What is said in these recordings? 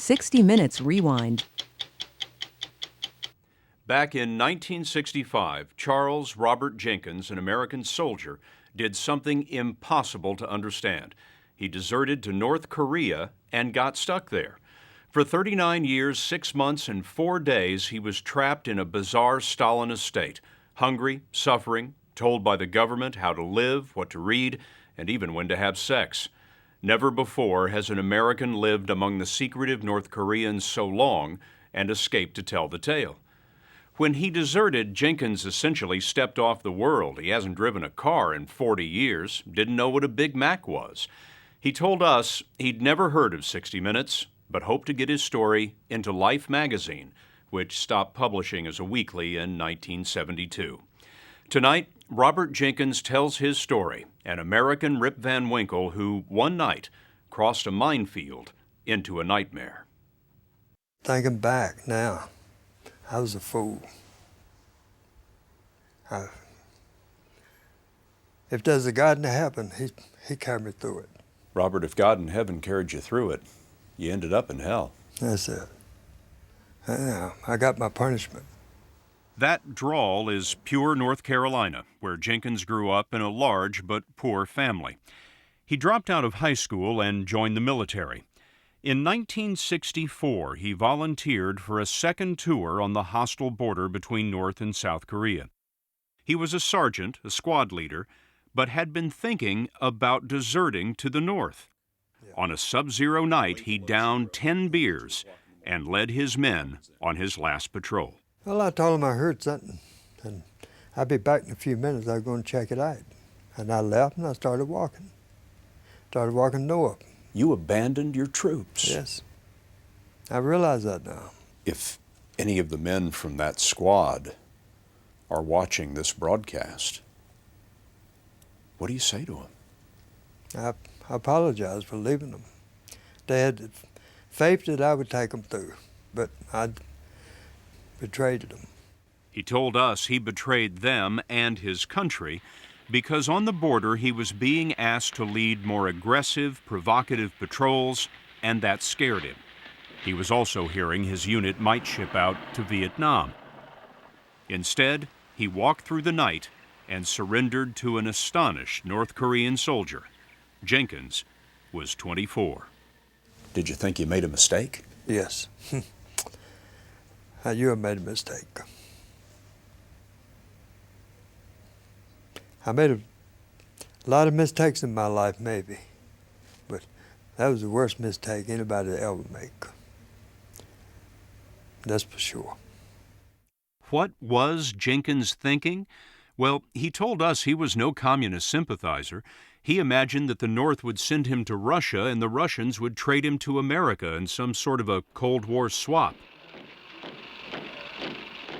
60 Minutes Rewind. Back in 1965, Charles Robert Jenkins, an American soldier, did something impossible to understand. He deserted to North Korea and got stuck there. For 39 years, 6 months, and 4 days, he was trapped in a bizarre Stalinist state, hungry, suffering, told by the government how to live, what to read, and even when to have sex. Never before has an American lived among the secretive North Koreans so long and escaped to tell the tale. When he deserted, Jenkins essentially stepped off the world. He hasn't driven a car in 40 years, didn't know what a Big Mac was. He told us he'd never heard of 60 Minutes, but hoped to get his story into Life magazine, which stopped publishing as a weekly in 1972. Tonight, Robert Jenkins tells his story, an American Rip Van Winkle who, one night, crossed a minefield into a nightmare. Thinking back now, I was a fool. If there's a God in heaven, he carried me through it. Robert, if God in heaven carried you through it, you ended up in hell. That's it. I got my punishment. That drawl is pure North Carolina, where Jenkins grew up in a large but poor family. He dropped out of high school and joined the military. In 1964, he volunteered for a second tour on the hostile border between North and South Korea. He was a sergeant, a squad leader, but had been thinking about deserting to the North. On a sub-zero night, he downed 10 beers and led his men on his last patrol. Well, I told him I heard something, and I'd be back in a few minutes. I was going to check it out. And I left, and I started walking. Started walking north. You abandoned your troops. Yes. I realize that now. If any of the men from that squad are watching this broadcast, what do you say to them? I apologize for leaving them. They had faith that I would take them through, but I betrayed them. He told us he betrayed them and his country because on the border he was being asked to lead more aggressive, provocative patrols, and that scared him. He was also hearing his unit might ship out to Vietnam. Instead, he walked through the night and surrendered to an astonished North Korean soldier. Jenkins was 24. Did you think you made a mistake? Yes. You have made a mistake. I made a lot of mistakes in my life, maybe, but that was the worst mistake anybody would ever make. That's for sure. What was Jenkins thinking? Well, he told us he was no communist sympathizer. He imagined that the North would send him to Russia and the Russians would trade him to America in some sort of a Cold War swap.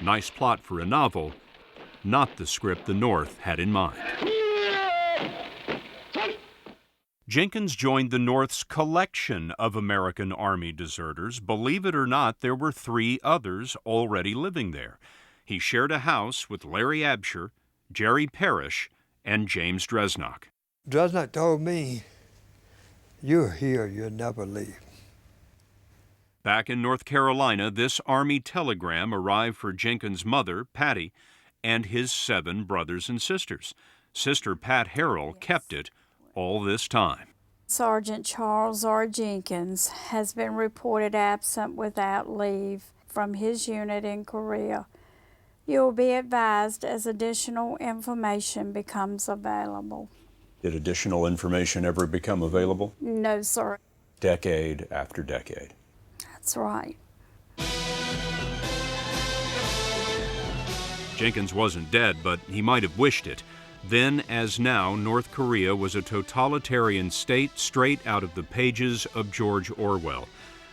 Nice plot for a novel, not the script the North had in mind. Jenkins joined the North's collection of American Army deserters. Believe it or not, there were 3 others already living there. He shared a house with Larry Absher, Jerry Parrish, and James Dresnock. Dresnock told me, "You're here, you'll never leave." Back in North Carolina, this Army telegram arrived for Jenkins' mother, Patty, and his 7 brothers and sisters. Sister Pat Harrell kept it all this time. Sergeant Charles R. Jenkins has been reported absent without leave from his unit in Korea. You will be advised as additional information becomes available. Did additional information ever become available? No, sir. Decade after decade. That's right. Jenkins wasn't dead, but he might have wished it. Then, as now, North Korea was a totalitarian state straight out of the pages of George Orwell.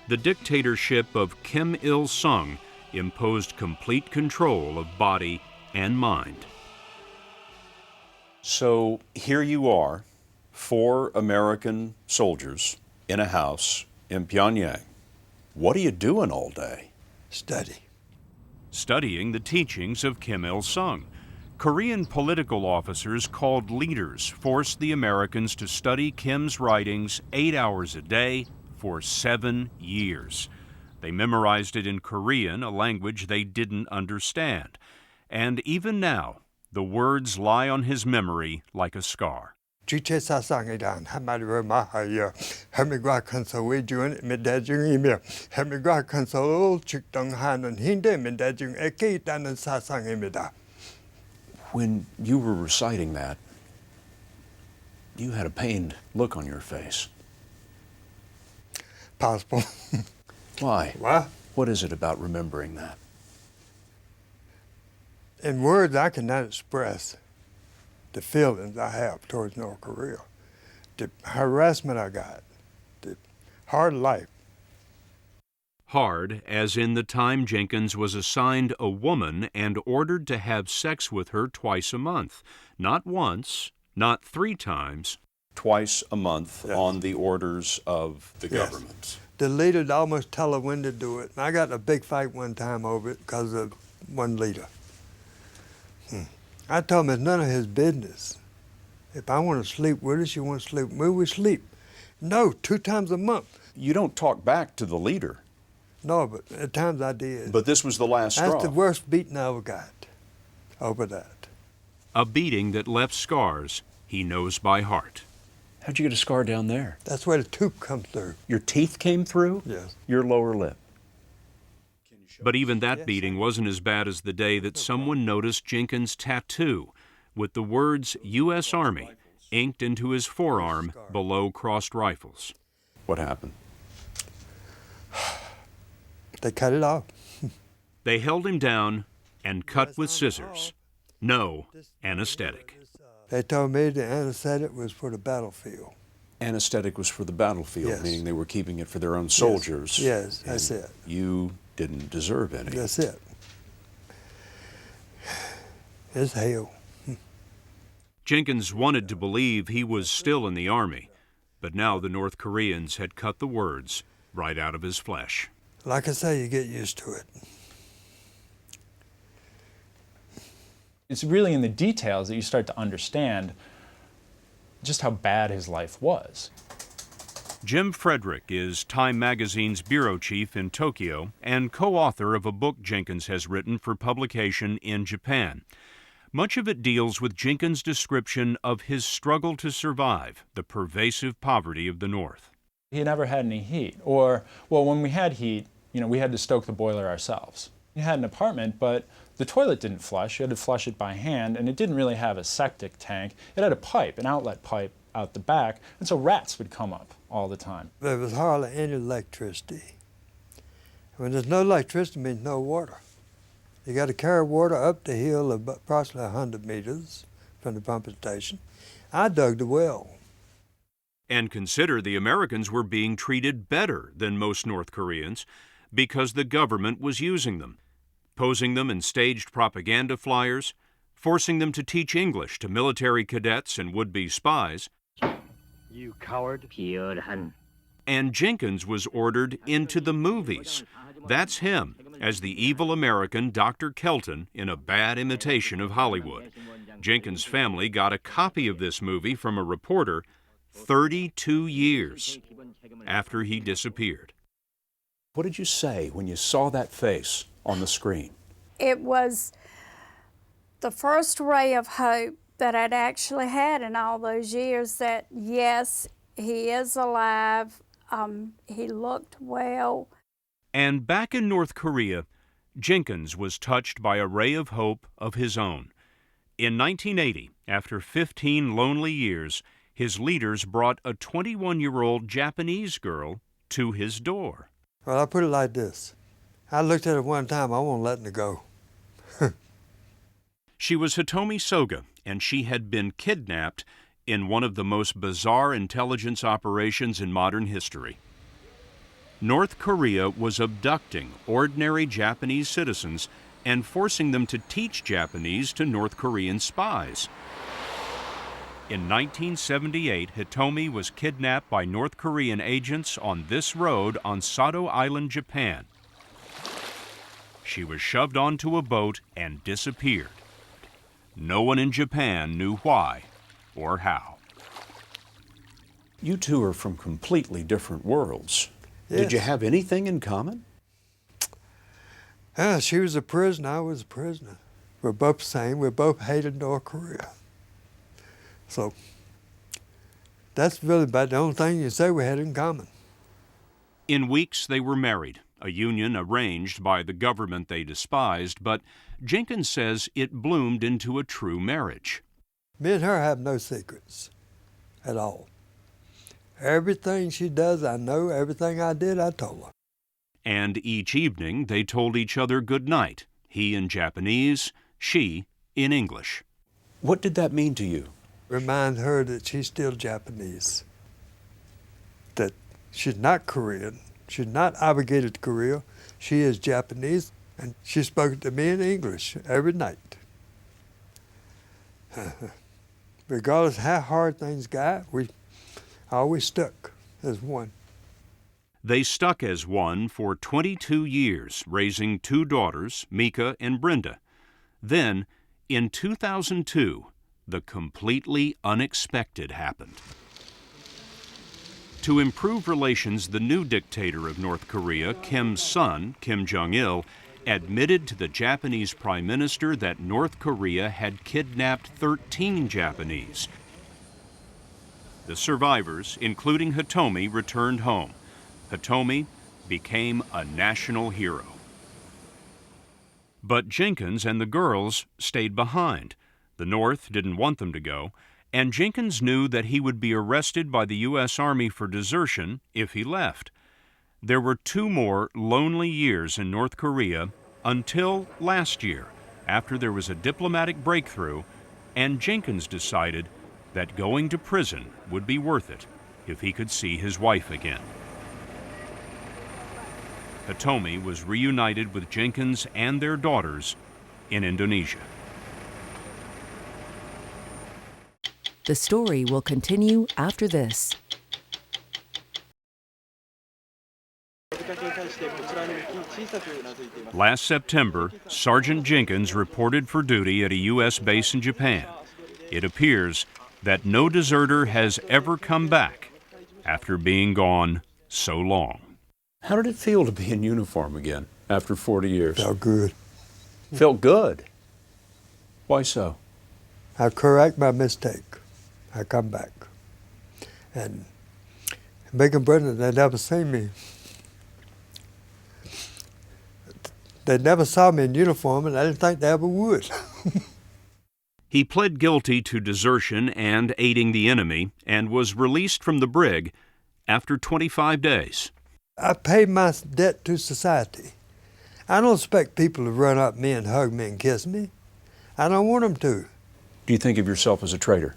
The dictatorship of Kim Il-sung imposed complete control of body and mind. So here you are, 4 American soldiers in a house in Pyongyang. What are you doing all day? Study. Studying the teachings of Kim Il-sung. Korean political officers called leaders forced the Americans to study Kim's writings 8 hours a day for 7 years. They memorized it in Korean, a language they didn't understand. And even now, the words lie on his memory like a scar. When you were reciting that, you had a pained look on your face. Possible. Why? What? What is it about remembering that? In words, I cannot express the feelings I have towards North Korea, the harassment I got, the hard life. Hard, as in the time Jenkins was assigned a woman and ordered to have sex with her twice a month. Not once, not 3 times. Twice a month, yes, on the orders of the yes, government. The leader almost tell her when to do it. And I got in a big fight one time over it because of one leader. I told him it's none of his business. If I want to sleep with her, she wants to sleep with me, we sleep. No, 2 times a month. You don't talk back to the leader. No, but at times I did. But this was the last straw. That's the worst beating I ever got over that. A beating that left scars he knows by heart. How'd you get a scar down there? That's where the tooth comes through. Your teeth came through? Yes. Your lower lip? But even that beating wasn't as bad as the day that someone noticed Jenkins' tattoo with the words U.S. Army inked into his forearm below crossed rifles. What happened? They cut it off. They held him down and cut with scissors. No anesthetic. They told me the anesthetic was for the battlefield. Anesthetic was for the battlefield, Yes. meaning they were keeping it for their own soldiers. Yes, that's and it. You didn't deserve any. That's it. It's hell. Jenkins wanted to believe he was still in the Army, but now the North Koreans had cut the words right out of his flesh. Like I say, you get used to it. It's really in the details that you start to understand just how bad his life was. Jim Frederick is Time Magazine's bureau chief in Tokyo and co-author of a book Jenkins has written for publication in Japan. Much of it deals with Jenkins' description of his struggle to survive the pervasive poverty of the North. He never had any heat, or, well, when we had heat, we had to stoke the boiler ourselves. We had an apartment, but the toilet didn't flush. You had to flush it by hand, and it didn't really have a septic tank. It had a pipe, an outlet pipe out the back, and so rats would come up all the time. There was hardly any electricity. When there's no electricity, it means no water. You got to carry water up the hill approximately 100 meters from the pumping station. I dug the well. And consider the Americans were being treated better than most North Koreans because the government was using them, posing them in staged propaganda flyers, forcing them to teach English to military cadets and would-be spies. You coward. And Jenkins was ordered into the movies. That's him, as the evil American Dr. Kelton in a bad imitation of Hollywood. Jenkins' family got a copy of this movie from a reporter 32 years after he disappeared. What did you say when you saw that face on the screen? It was the first ray of hope that I'd actually had in all those years that, yes, he is alive, he looked well. And back in North Korea, Jenkins was touched by a ray of hope of his own. In 1980, after 15 lonely years, his leaders brought a 21-year-old Japanese girl to his door. Well, I put it like this. I looked at her one time, I won't let her go. She was Hitomi Soga, and she had been kidnapped in one of the most bizarre intelligence operations in modern history. North Korea was abducting ordinary Japanese citizens and forcing them to teach Japanese to North Korean spies. In 1978, Hitomi was kidnapped by North Korean agents on this road on Sado Island, Japan. She was shoved onto a boat and disappeared. No one in Japan knew why or how. You two are from completely different worlds. Yes. Did you have anything in common? She was a prisoner, I was a prisoner. We're both the same, we both hated North Korea. So that's really about the only thing you say we had in common. In weeks, they were married, a union arranged by the government they despised, but Jenkins says it bloomed into a true marriage. Me and her have no secrets at all. Everything she does, I know. Everything I did, I told her. And each evening, they told each other good night, he in Japanese, she in English. What did that mean to you? Remind her that she's still Japanese, that she's not Korean, she's not obligated to Korea, she is Japanese, and she spoke to me in English every night. Regardless of how hard things got, we always stuck as one. They stuck as one for 22 years, raising 2 daughters, Mika and Brenda. Then, in 2002, the completely unexpected happened. To improve relations, the new dictator of North Korea, Kim's son, Kim Jong-il, admitted to the Japanese Prime Minister that North Korea had kidnapped 13 Japanese. The survivors, including Hitomi, returned home. Hitomi became a national hero. But Jenkins and the girls stayed behind. The North didn't want them to go, and Jenkins knew that he would be arrested by the U.S. Army for desertion if he left. There were 2 more lonely years in North Korea until last year, after there was a diplomatic breakthrough, and Jenkins decided that going to prison would be worth it if he could see his wife again. Hitomi was reunited with Jenkins and their daughters in Indonesia. The story will continue after this. Last September, Sergeant Jenkins reported for duty at a U.S. base in Japan. It appears that no deserter has ever come back after being gone so long. How did it feel to be in uniform again after 40 years? Felt good. Felt good? Why so? I correct my mistake. I come back. And Big and Brenda, they never seen me. They never saw me in uniform, and I didn't think they ever would. He pled guilty to desertion and aiding the enemy and was released from the brig after 25 days. I paid my debt to society. I don't expect people to run up me and hug me and kiss me. I don't want them to. Do you think of yourself as a traitor?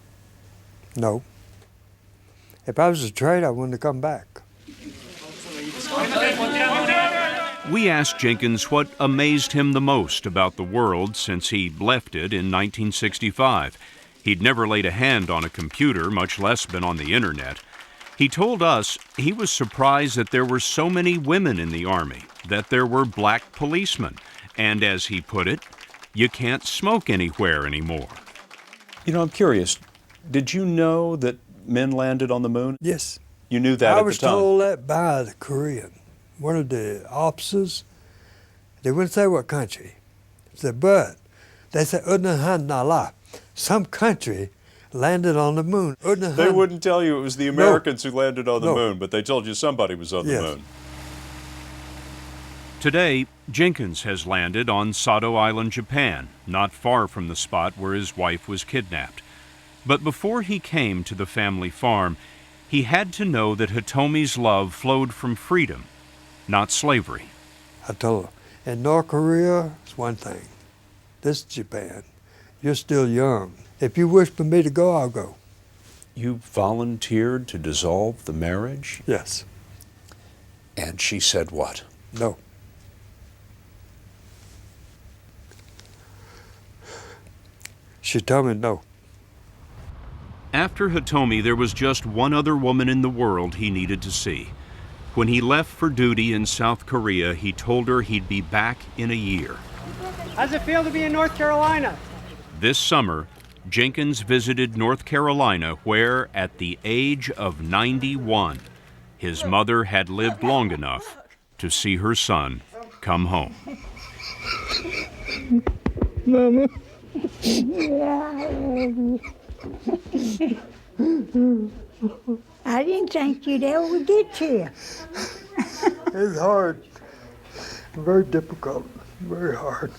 No. If I was a traitor, I wouldn't have come back. We asked Jenkins what amazed him the most about the world since he left it in 1965. He'd never laid a hand on a computer, much less been on the internet. He told us he was surprised that there were so many women in the Army, that there were black policemen, and as he put it, you can't smoke anywhere anymore. You know, I'm curious. Did you know that men landed on the moon? Yes. You knew that at the time? I was told that by the Korean. One of the officers, they wouldn't say what country. They said, but they said, Udnahan, some country landed on the moon. They wouldn't tell you it was the Americans who landed on the moon, but they told you somebody was on the moon. Today, Jenkins has landed on Sado Island, Japan, not far from the spot where his wife was kidnapped. But before he came to the family farm, he had to know that Hitomi's love flowed from freedom, not slavery. I told her, in North Korea, it's one thing. This is Japan. You're still young. If you wish for me to go, I'll go. You volunteered to dissolve the marriage? Yes. And she said what? No. She told me no. After Hitomi, there was just one other woman in the world he needed to see. When he left for duty in South Korea, he told her he'd be back in a year. How's it feel to be in North Carolina? This summer, Jenkins visited North Carolina, where, at the age of 91, his mother had lived long enough to see her son come home. Mama. Yeah, I love you. I didn't think you'd ever get here. It's hard. Very difficult. Very hard.